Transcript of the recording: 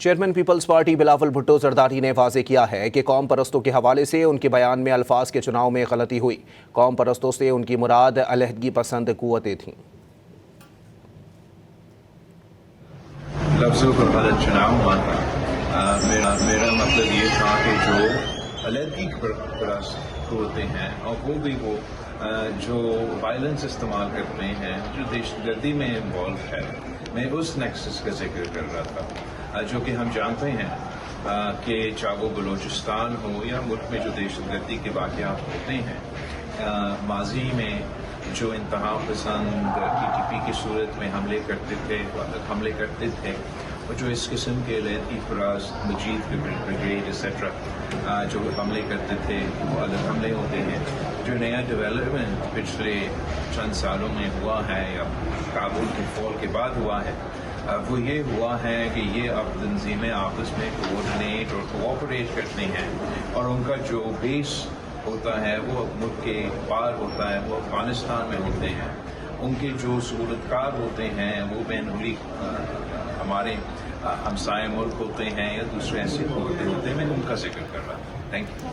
Chairman Peoples Party Bilawal Bhutto Zardari نے واضح کیا ہے کہ قوم پرستوں کے حوالے سے ان کے بیان میں الفاظ کے چناؤ میں غلطی ہوئی۔ قوم پرستوں سے ان کی مراد علیحدگی پسند قوتیں تھیں۔ لفظوں پر غلط چناؤ ہوا تھا۔ میرا مطلب یہ تھا کہ جو علیحدگی پرست قوتیں ہیں اور وہ بھی جو وائلنس استعمال کرتے ہیں، جو دہشت گردی میں انوالو ہے، میں اس نیکسس کا ذکر کر رہا تھا، جو کہ ہم جانتے ہیں کہ چاہے وہ بلوچستان ہو یا ملک میں جو دہشت گردی کے واقعات ہوتے ہیں، ماضی میں جو انتہا پسند TTP کی صورت میں حملے کرتے تھے اور جو اس قسم کے علیحدگی پرست مجید بریگیڈ ایٹسٹرا جو حملے کرتے تھے، وہ الگ حملے ہوتے ہیں۔ جو نیا ڈیولپمنٹ پچھلے چند سالوں میں ہوا ہے یا کابل کے فال کے بعد ہوا ہے، وہ یہ ہوا ہے کہ یہ اب تنظیمیں آپس میں کوآرڈینیٹ اور کوآپریٹ کرتے ہیں، اور ان کا جو بیس ہوتا ہے وہ ملک کے باہر ہوتا ہے، وہ افغانستان میں ہوتے ہیں۔ ان کے جو سہولتکار ہوتے ہیں وہ بین ہمارے ہمسائے ملک ہوتے ہیں یا دوسرے ایسے ہوتے ہیں۔ میں ان کا ذکر کر رہا ہوں۔ Thank you.